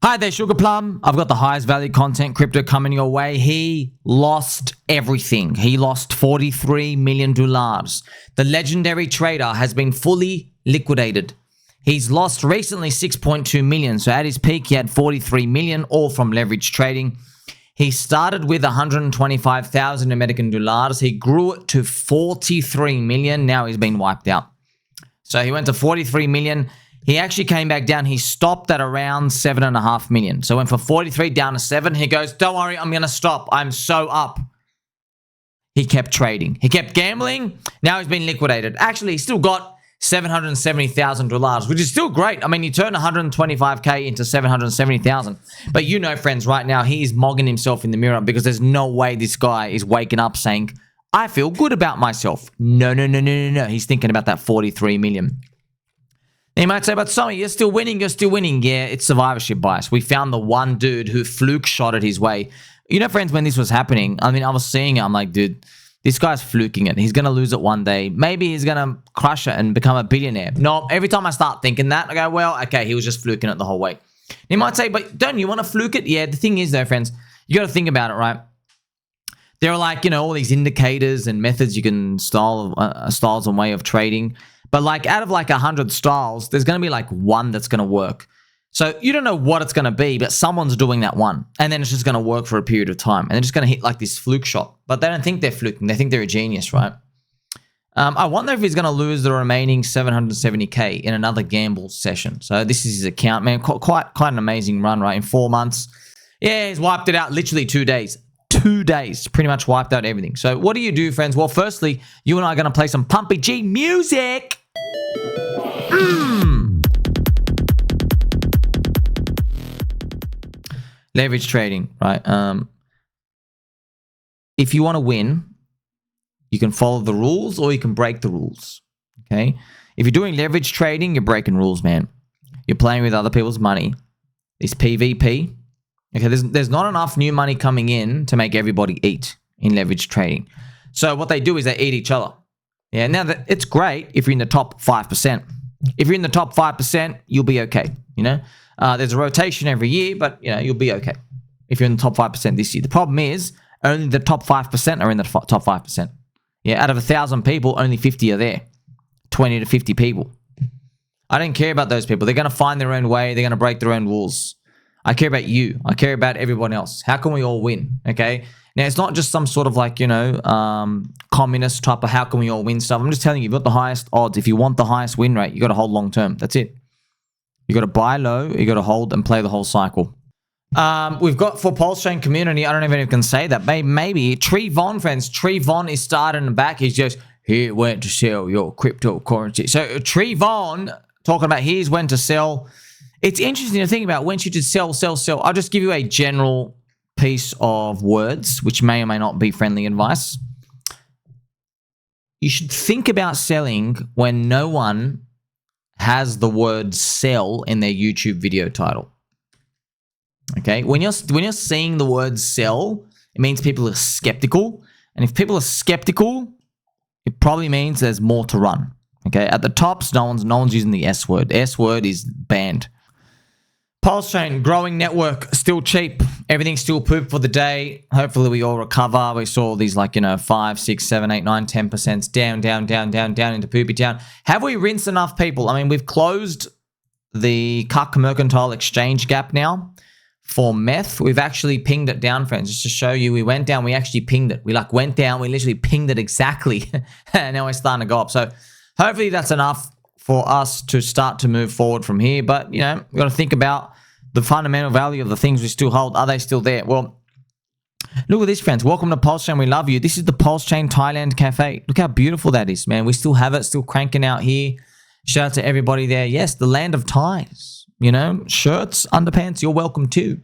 Hi there, Sugar Plum. I've got the highest value content crypto coming your way. He lost everything. He lost $43 million. The legendary trader has been fully liquidated. He's lost recently 6.2 million. So at his peak, he had 43 million, all from leverage trading. He started with 125,000 American dollars. He grew it to 43 million. Now he's been wiped out. So he went to 43 million. He actually came back down. He stopped at around 7.5 million. So went from 43 down to 7. He goes, don't worry, I'm going to stop. I'm so up. He kept trading. He kept gambling. Now he's been liquidated. Actually, he still got $770,000, which is still great. I mean, you turn 125K into 770,000. But you know, friends, right now, he's mogging himself in the mirror because there's no way this guy is waking up saying, I feel good about myself. No. He's thinking about that 43 million. You might say, but Somi, you're still winning. Yeah, it's survivorship bias. We found the one dude who fluke shotted his way. You know, friends, when this was happening, I mean, I was seeing it. I'm like, dude, this guy's fluking it. He's going to lose it one day. Maybe he's going to crush it and become a billionaire. No, every time I start thinking that, I go, well, okay, he was just fluking it the whole way. You might say, but don't you want to fluke it? Yeah, the thing is, though, friends, you got to think about it, right? There are like, you know, all these indicators and methods you can styles and way of trading. But like out of like 100 styles, there's going to be like one that's going to work. So you don't know what it's going to be, but someone's doing that one. And then it's just going to work for a period of time. And they're just going to hit like this fluke shot. But they don't think they're fluking. They think they're a genius, right? I wonder if he's going to lose the remaining 770K in another gamble session. So this is his account, man. Quite an amazing run, right? In 4 months. Yeah, he's wiped it out literally 2 days. 2 days, pretty much wiped out everything. So what do you do, friends? Well, firstly, you and I are going to play some Pumpy G music. Leverage trading, right? If you want to win, you can follow the rules or you can break the rules, okay? If you're doing leverage trading, you're breaking rules, man. You're playing with other people's money. It's PvP. Okay, there's not enough new money coming in to make everybody eat in leverage trading. So what they do is they eat each other. Yeah, now it's great if you're in the top 5%. If you're in the top 5%, you'll be okay, you know? There's a rotation every year, but, you know, you'll be okay if you're in the top 5% this year. The problem is only the top 5% are in the top 5%. Yeah, out of 1,000 people, only 50 are there. 20 to 50 people. I don't care about those people. They're going to find their own way. They're going to break their own rules. I care about you. I care about everyone else. How can we all win? Okay. Now, it's not just some sort of like, you know, communist type of how can we all win stuff. I'm just telling you, you've got the highest odds. If you want the highest win rate, you got to hold long term. That's it. You got to buy low. You got to hold and play the whole cycle. We've got for PulseChain community, I don't even know if I can say that. Maybe TreeVon, friends. TreeVon is starting back. He's just, here went to sell your cryptocurrency. So TreeVon talking about here's when to sell. It's interesting to think about when you should sell. I'll just give you a general piece of words, which may or may not be friendly advice. You should think about selling when no one has the word sell in their YouTube video title. Okay? When you're seeing the word sell, it means people are skeptical. And if people are skeptical, it probably means there's more to run. Okay? At the tops, no one's using the S word. S word is banned. PulseChain, growing network, still cheap. Everything's still poop for the day. Hopefully we all recover. We saw these like, you know, 5, 6, 7, 8, 9, 10% down into poopy town. Have we rinsed enough people? I mean, we've closed the CUC Mercantile Exchange gap now. For meth, we've actually pinged it down, friends. Just to show you, we went down, we actually pinged it. We like went down, we literally pinged it exactly. And now we're starting to go up. So hopefully that's enough for us to start to move forward from here. But, you know, we've got to think about the fundamental value of the things we still hold. Are they still there? Well, look at this, friends. Welcome to PulseChain. We love you. This is the PulseChain Thailand Cafe. Look how beautiful that is, man. We still have it, still cranking out here. Shout out to everybody there. Yes, the land of ties. You know, shirts, underpants, you're welcome too.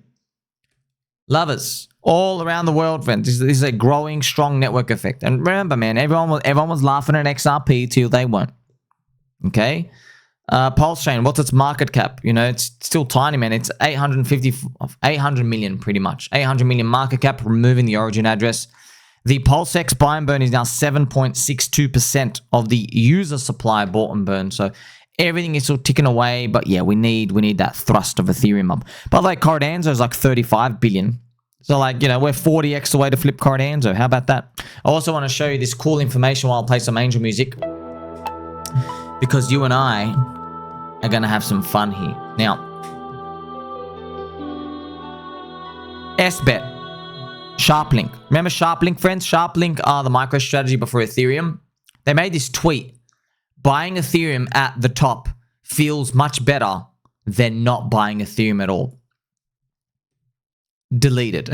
Lovers all around the world, friends. This is a growing, strong network effect. And remember, man, everyone was laughing at XRP till they weren't. Okay? PulseChain, what's its market cap? You know, it's still tiny, man. It's 800 million pretty much. 800 million market cap, removing the origin address. The PulseX buy and burn is now 7.62% of the user supply bought and burned. So Everything is still ticking away, but yeah, we need that thrust of Ethereum up. But like Cardano is like 35 billion. So like, you know, we're 40x away to flip Cardano. How about that? I also want to show you this cool information while I play some angel music, because you and I are going to have some fun here. Now, SBET, SharpLink. Remember SharpLink, friends? SharpLink are the MicroStrategy before Ethereum. They made this tweet. Buying Ethereum at the top feels much better than not buying Ethereum at all. Deleted.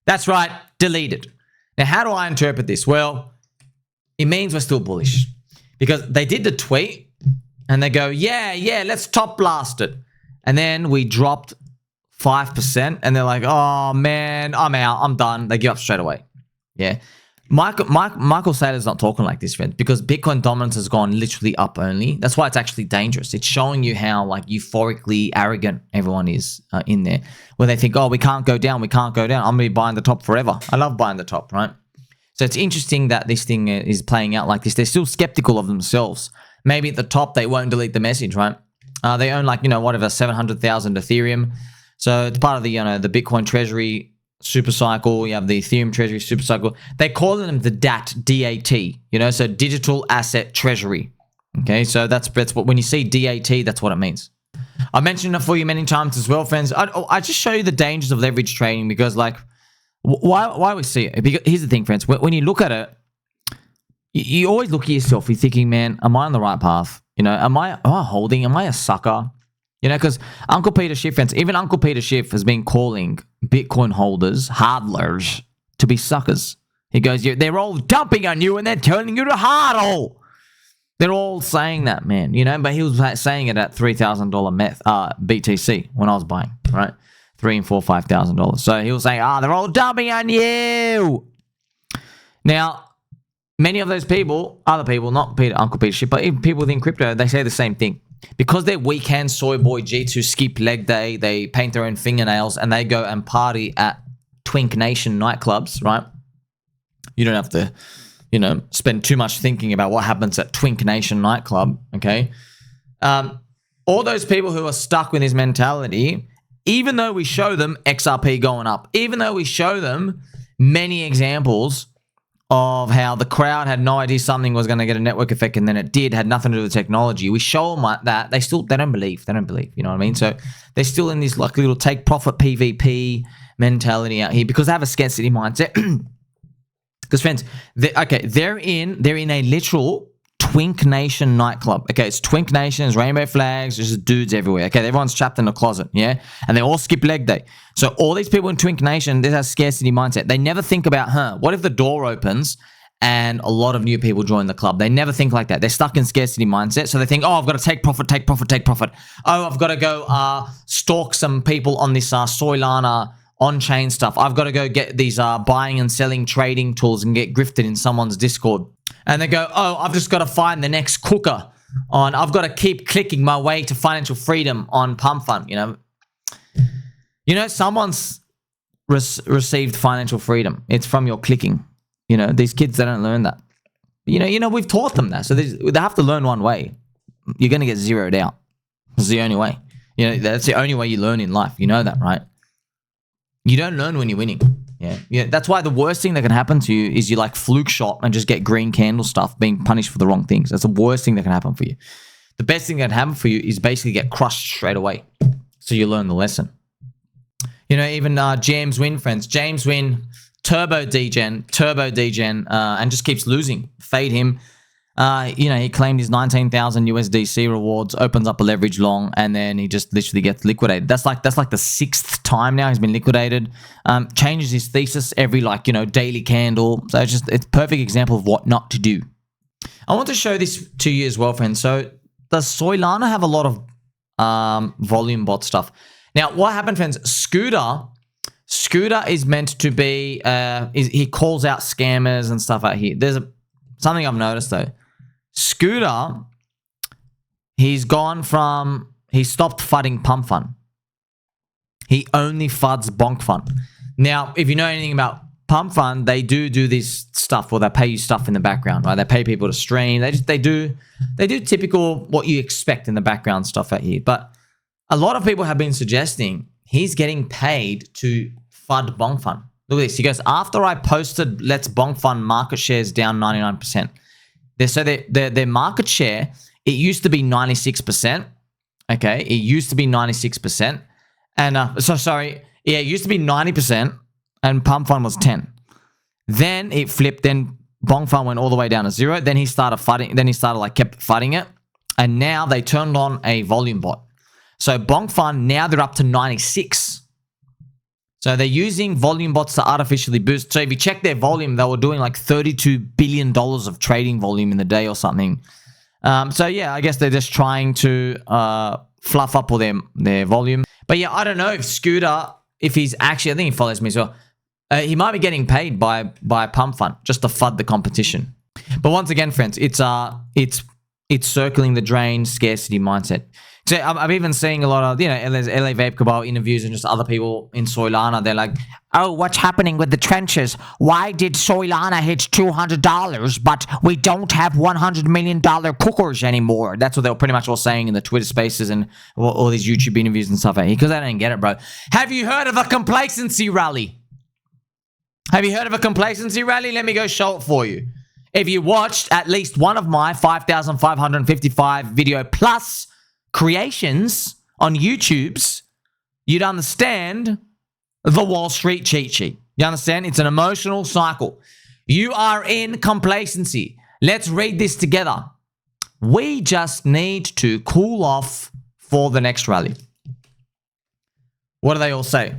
That's right, deleted. Now, how do I interpret this? Well, it means we're still bullish, because they did the tweet and they go, yeah, let's top blast it. And then we dropped 5% and they're like, oh man, I'm out, I'm done. They give up straight away. Yeah. Michael Saylor's not talking like this, friend, because Bitcoin dominance has gone literally up only. That's why it's actually dangerous. It's showing you how like euphorically arrogant everyone is in there, where they think, oh, we can't go down, I'm going to be buying the top forever. I love buying the top, right? So it's interesting that this thing is playing out like this. They're still skeptical of themselves. Maybe at the top, they won't delete the message, right? They own like, you know, whatever, 700,000 Ethereum. So it's part of the, you know, the Bitcoin treasury SuperCycle. You have the Ethereum treasury SuperCycle. They call them the DAT, D-A-T, you know, so digital asset treasury. Okay, so that's what, when you see DAT, that's what it means. I've mentioned it for you many times as well, friends. I just show you the dangers of leverage trading, because like, why we see it? Because here's the thing, friends. When you look at it, you always look at yourself. You're thinking, man, am I on the right path? You know, am I holding? Am I a sucker? You know, because Uncle Peter Schiff, friends, even Uncle Peter Schiff has been calling Bitcoin holders, hodlers, to be suckers. He goes, they're all dumping on you and they're turning you to hodl. They're all saying that, man, you know, but he was saying it at $3,000 BTC when I was buying, right? $3,000 and $4,000, $5,000. So he was saying, they're all dumping on you. Now, many of those people, other people, not Uncle Peter Schiff, but even people within crypto, they say the same thing. Because they're weekend soy boy G2 skip leg day, they paint their own fingernails and they go and party at Twink Nation nightclubs, right? You don't have to, you know, spend too much thinking about what happens at Twink Nation nightclub, okay? All those people who are stuck with this mentality, even though we show them XRP going up, even though we show them many examples of how the crowd had no idea something was going to get a network effect, and then it did, had nothing to do with technology. We show them like that. They don't believe. You know what I mean? So they're still in this like little take profit PvP mentality out here, because they have a scarcity mindset. Because friends, they're in a literal Twink Nation nightclub. Okay, it's Twink Nation, there's rainbow flags, there's just dudes everywhere. Okay, everyone's trapped in a closet, yeah? And they all skip leg day. So all these people in Twink Nation, they have scarcity mindset. They never think about, what if the door opens and a lot of new people join the club? They never think like that. They're stuck in scarcity mindset. So they think, I've got to take profit. Oh, I've got to go stalk some people on this Soylana on-chain stuff. I've got to go get these buying and selling trading tools and get grifted in someone's Discord. And they go, I've just got to find the next cooker on, I've got to keep clicking my way to financial freedom on Pump Fund, you know, someone's received financial freedom. It's from your clicking. You know, these kids, they don't learn that. You know, we've taught them that. So they have to learn one way. You're going to get zeroed out. It's the only way. You know, that's the only way you learn in life. You know that, right? You don't learn when you're winning. Yeah. That's why the worst thing that can happen to you is you like fluke shot and just get green candle stuff, being punished for the wrong things. That's the worst thing that can happen for you. The best thing that can happen for you is basically get crushed straight away. So you learn the lesson. You know, even James Wynn, friends. James Wynn, turbo degen, and just keeps losing. Fade him. You know, he claimed his 19,000 USDC rewards, opens up a leverage long, and then he just literally gets liquidated. That's like the 6th time now he's been liquidated. Changes his thesis every daily candle. So it's a perfect example of what not to do. I want to show this to you as well, friends. So does Soylana have a lot of volume bot stuff? Now, what happened, friends? Scooter is meant to be, he calls out scammers and stuff out here. There's something I've noticed though. Scooter, he stopped fudding Pump Fund. He only fudds Bonk Fund. Now, if you know anything about Pump Fund, they do this stuff, or they pay you stuff in the background, right? They pay people to stream. They do typical what you expect in the background stuff out here. But a lot of people have been suggesting he's getting paid to FUD Bong Fund. Look at this. He goes, after I posted Let's Bong Fund market shares down 99%. So their market share, it used to be 96%. Okay, it used to be 96%. And it used to be 90%, and Pump Fund was 10. Then it flipped. Then Bong Fund went all the way down to 0. Then he started fighting. Then he started kept fighting it, and now they turned on a volume bot. So Bong Fund, now they're up to 96. So they're using volume bots to artificially boost. So if you check their volume, they were doing like $32 billion of trading volume in the day or something. So yeah, I guess they're just trying to fluff up all their volume. But yeah, I don't know if Scooter, if he's actually, I think he follows me as well. He might be getting paid by Pump Fund just to FUD the competition. But once again, friends, it's circling the drain scarcity mindset. So I'm even seeing a lot of, there's LA Vape Cabal interviews and just other people in Soylana. They're like, oh, what's happening with the trenches? Why did Soylana hit $200, but we don't have $100 million cookers anymore? That's what they were pretty much all saying in the Twitter spaces and all these YouTube interviews and stuff like that. Because I didn't get it, bro. Have you heard of a complacency rally? Have you heard of a complacency rally? Let me go show it for you. If you watched at least one of my 5,555 video plus creations on YouTube's, you'd understand the Wall Street cheat sheet. You understand? It's an emotional cycle. You are in complacency. Let's read this together. We just need to cool off for the next rally. What do they all say?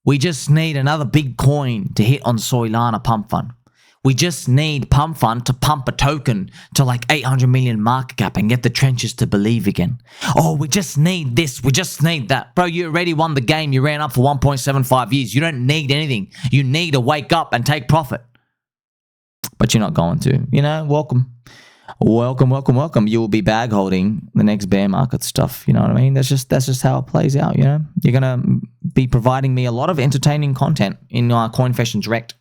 We just need another big coin to hit on Soylana Pump Fund. We just need Pump Fund to pump a token to like 800 million market cap and get the trenches to believe again. Oh, we just need this. We just need that. Bro, you already won the game. You ran up for 1.75 years. You don't need anything. You need to wake up and take profit. But you're not going to. Welcome. Welcome, welcome, welcome. You will be bag holding the next bear market stuff. You know what I mean? That's just how it plays out, You're going to be providing me a lot of entertaining content in CoinFession Direct.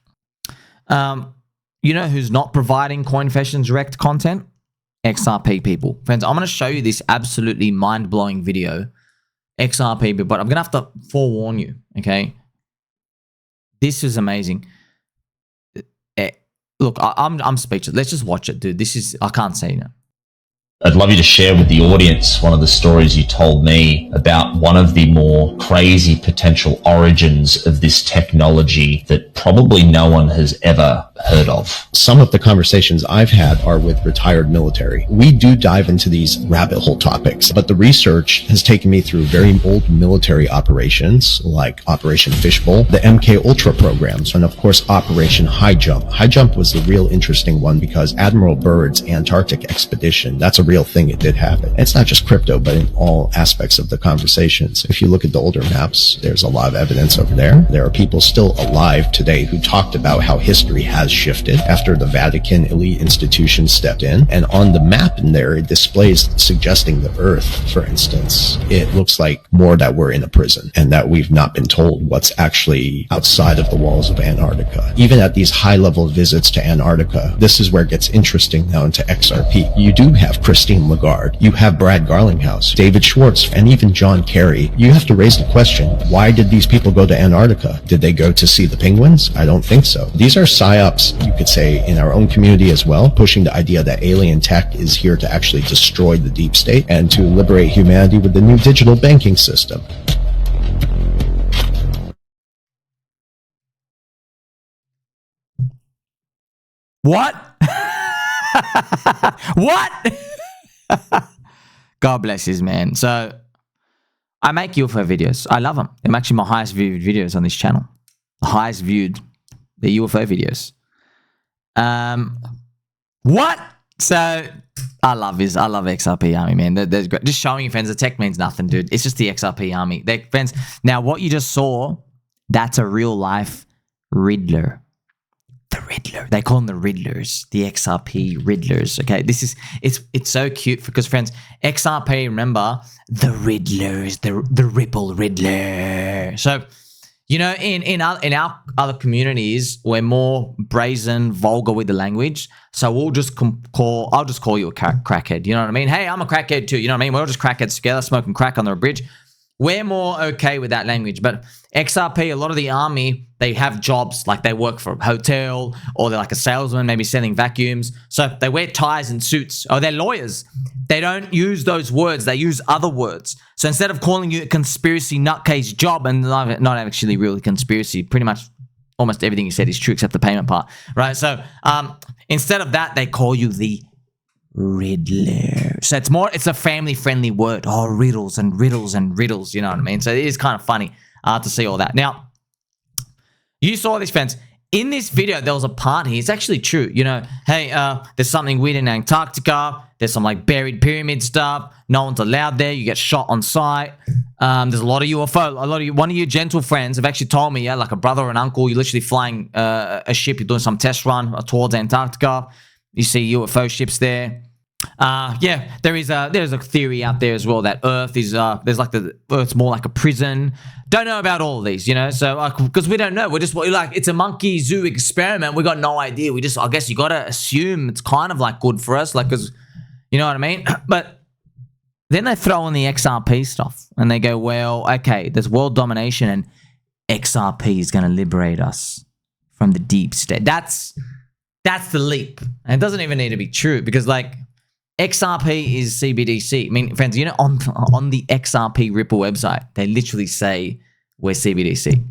You know who's not providing CoinFession Direct content? XRP people. Friends, I'm going to show you this absolutely mind-blowing video. XRP people, but I'm going to have to forewarn you, okay? This is amazing. Look, I'm speechless. Let's just watch it, dude. I can't say that. I'd love you to share with the audience one of the stories you told me about one of the more crazy potential origins of this technology that probably no one has ever heard of. Some of the conversations I've had are with retired military. We do dive into these rabbit hole topics, but the research has taken me through very old military operations like Operation Fishbowl, the MK Ultra programs, and of course Operation High Jump. High Jump was the real interesting one because Admiral Byrd's Antarctic expedition, that's a real thing. It did happen. It's not just crypto, but in all aspects of the conversations. If you look at the older maps, there's a lot of evidence over there. There are people still alive today who talked about how history has shifted after the Vatican elite institution stepped in. And on the map in there, it displays suggesting the Earth, for instance. It looks like more that we're in a prison and that we've not been told what's actually outside of the walls of Antarctica. Even at these high-level visits to Antarctica, this is where it gets interesting now into XRP. You do have Christine Lagarde, you have Brad Garlinghouse, David Schwartz, and even John Kerry. You have to raise the question, why did these people go to Antarctica? Did they go to see the penguins? I don't think so. These are psyops, you could say, in our own community as well, pushing the idea that alien tech is here to actually destroy the deep state and to liberate humanity with the new digital banking system. What? What? God bless his man. So I make UFO videos. I love them. They're actually my highest viewed videos on this channel. The highest viewed, the UFO videos. What? So I love XRP Army, man. They're great. Just showing you, friends, the tech means nothing, dude. It's just the XRP Army. Friends, now what you just saw, that's a real life Riddler. The Riddler. They call them the Riddlers, the XRP Riddlers. Okay, it's so cute because, friends, XRP, remember, the Riddlers, the Ripple Riddler. So You know, in our other communities, we're more brazen, vulgar with the language. So we'll just I'll just call you a crackhead. You know what I mean? Hey, I'm a crackhead too. You know what I mean? We're all just crackheads together, smoking crack on the bridge. We're more okay with that language. But XRP, a lot of the army, they have jobs, like they work for a hotel, or they're like a salesman, maybe selling vacuums. So they wear ties and suits, or they're lawyers. They don't use those words. They use other words. So instead of calling you a conspiracy nutcase job, and not actually really conspiracy, pretty much almost everything you said is true except the payment part, right? So instead of that, they call you the Riddler. So it's a family-friendly word. Oh, riddles and riddles and riddles, you know what I mean? So it is kind of funny to see all that. Now, you saw this, friends. In this video, there was a part here. It's actually true. You know, hey, there's something weird in Antarctica. There's some like buried pyramid stuff. No one's allowed there. You get shot on sight. There's a lot of UFO. One of your gentle friends have actually told me, yeah, like a brother or an uncle, you're literally flying a ship. You're doing some test run towards Antarctica. You see UFO ships there. Yeah, there's a theory out there as well that Earth is Earth's more like a prison. Don't know about all of these, you know. So because we don't know, we're like it's a monkey zoo experiment. We got no idea. I guess you gotta assume it's kind of like good for us, like because you know what I mean. But then they throw in the XRP stuff and they go, well, okay, there's world domination and XRP is gonna liberate us from the deep state. That's the leap, and it doesn't even need to be true because like. XRP is CBDC. I mean, friends, you know, on the XRP Ripple website, they literally say we're CBDC.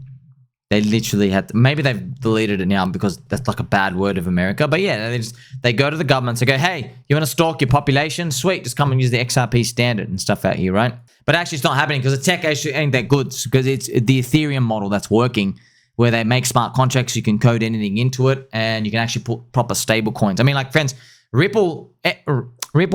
They literally maybe they've deleted it now because that's like a bad word of America. But yeah, they go to the government and go, hey, you want to stalk your population? Sweet, just come and use the XRP standard and stuff out here, right? But actually it's not happening because the tech actually ain't that good because it's the Ethereum model that's working where they make smart contracts. You can code anything into it and you can actually put proper stable coins. I mean, like, friends, Ripple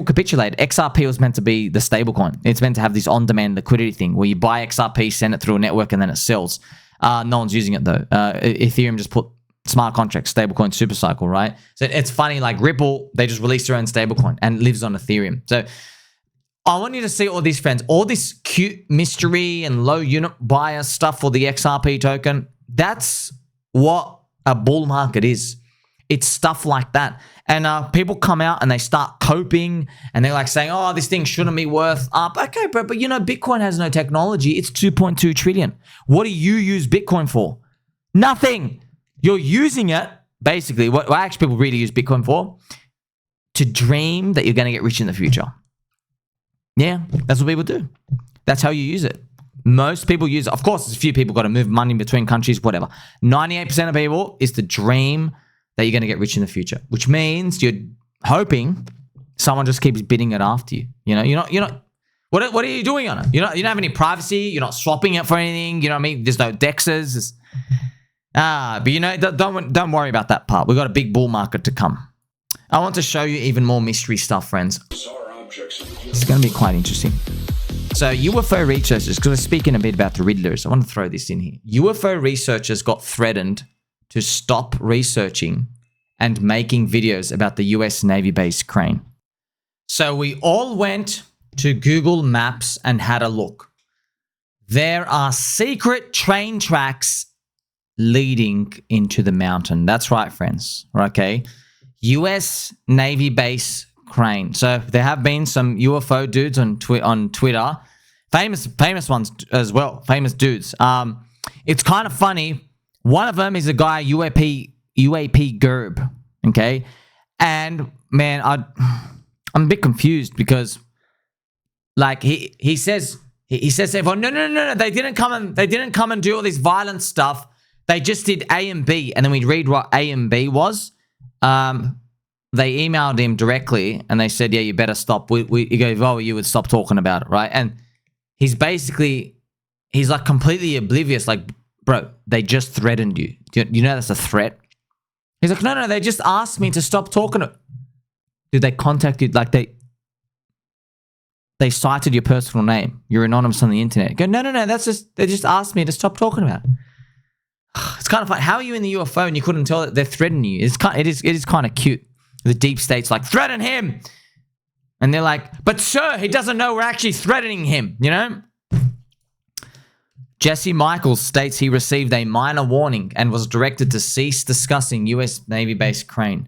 capitulated. XRP was meant to be the stablecoin. It's meant to have this on-demand liquidity thing where you buy XRP, send it through a network, and then it sells. No one's using it though. Ethereum just put smart contracts, stablecoin, SuperCycle, right? So it's funny, like Ripple, they just released their own stablecoin and it lives on Ethereum. So I want you to see all these, friends, all this cute mystery and low unit bias stuff for the XRP token. That's what a bull market is. It's stuff like that. And people come out and they start coping and they're like saying, oh, this thing shouldn't be worth up. Okay, bro, but you know, Bitcoin has no technology. It's 2.2 trillion. What do you use Bitcoin for? Nothing. You're using it, basically, what actually people really use Bitcoin for? To dream that you're going to get rich in the future. Yeah, that's what people do. That's how you use it. Most people use it. Of course, there's a few people got to move money between countries, whatever. 98% of people is to dream that you're going to get rich in the future, which means you're hoping someone just keeps bidding it after you. You know, you're not. What are you doing on it? You don't have any privacy. You're not swapping it for anything. You know what I mean? There's no dexes. But you know, don't worry about that part. We've got a big bull market to come. I want to show you even more mystery stuff, friends. This is going to be quite interesting. So UFO researchers, because we're speaking a bit about the Riddlers, I want to throw this in here. UFO researchers got threatened to stop researching and making videos about the US Navy base Crane. So we all went to Google Maps and had a look. There are secret train tracks leading into the mountain. That's right, friends. Okay. US Navy base Crane. So there have been some UFO dudes on Twitter. Famous ones as well. Famous dudes. It's kind of funny. One of them is a guy, UAP Gerb, okay? And, man, I'm a bit confused because, like, he says to everyone, no, they didn't come and do all this violent stuff. They just did A and B, and then we'd read what A and B was. They emailed him directly, and they said, yeah, you better stop. He goes, oh, you would stop talking about it, right? And he's like completely oblivious, like, bro, they just threatened you. You know that's a threat? He's like, no, they just asked me to stop talking. Dude, they contacted, like they cited your personal name. You're anonymous on the internet. Go, no, they just asked me to stop talking about it. It's kind of like, how are you in the UFO and you couldn't tell that they're threatening you? It is kind of cute. The deep state's like, threaten him. And they're like, but sir, he doesn't know we're actually threatening him, you know? Jesse Michels states he received a minor warning and was directed to cease discussing U.S. Navy-based crane.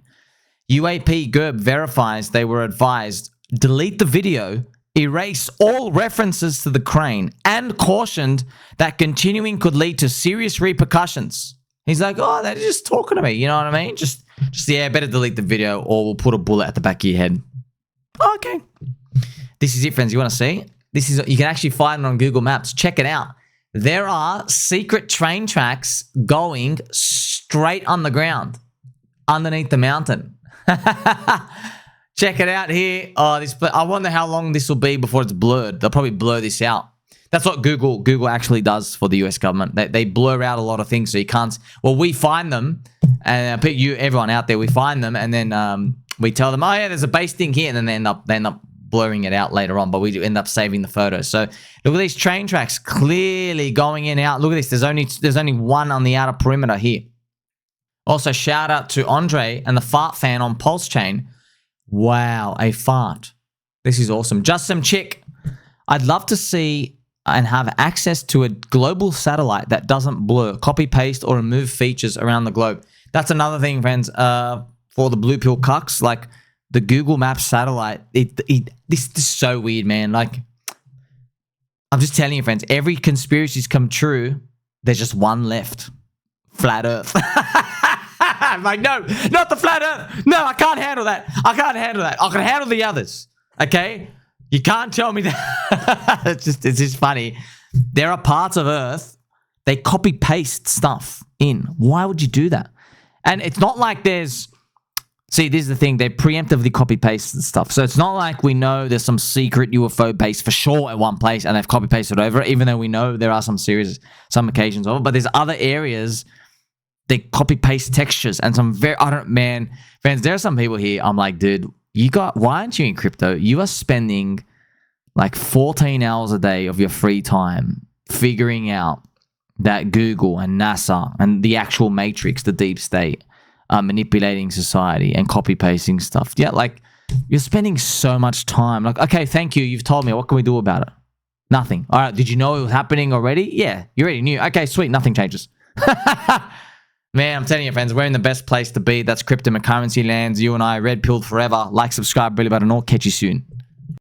UAP Gerb verifies they were advised, delete the video, erase all references to the crane, and cautioned that continuing could lead to serious repercussions. He's like, oh, they're just talking to me, you know what I mean? Just yeah, better delete the video or we'll put a bullet at the back of your head. Okay. This is it, friends. You want to see? You can actually find it on Google Maps. Check it out. There are secret train tracks going straight on the ground, underneath the mountain. Check it out here. Oh, I wonder how long this will be before it's blurred. They'll probably blur this out. That's what Google actually does for the US government. They blur out a lot of things so you can't. Well, we find them, and everyone out there, we find them, and then we tell them, oh yeah, there's a base thing here, and then they end up blurring it out later on, but we do end up saving the photos. So look at these train tracks clearly going in and out. Look at this. There's only one on the outer perimeter here. Also, shout out to Andre and the fart fan on PulseChain. Wow, a fart. This is awesome. JustSomeChick. I'd love to see and have access to a global satellite that doesn't blur, copy, paste, or remove features around the globe. That's another thing, friends, for the blue pill cucks. Like, the Google Maps satellite, this is so weird, man. Like, I'm just telling you, friends, every conspiracy's come true. There's just one left. Flat Earth. I'm like, no, not the flat Earth. No, I can't handle that. I can't handle that. I can handle the others. Okay? You can't tell me that. It's just funny. There are parts of Earth, they copy paste stuff in. Why would you do that? And it's not like there's, see, this is the thing. They preemptively copy paste and stuff. So it's not like we know there's some secret UFO base for sure at one place and they've copy pasted over it, even though we know there are some occasions of it. But there's other areas they copy paste textures and some man, friends, there are some people here. I'm like, dude, why aren't you in crypto? You are spending like 14 hours a day of your free time figuring out that Google and NASA and the actual matrix, the deep state, manipulating society and copy pasting stuff. Yeah, like, you're spending so much time. Like, okay, thank you. You've told me. What can we do about it? Nothing. All right. Did you know it was happening already? Yeah, you already knew. Okay, sweet. Nothing changes. Man, I'm telling you, friends, we're in the best place to be. That's cryptocurrency lands. You and I, red pilled forever. Like, subscribe, really button, or catch you soon.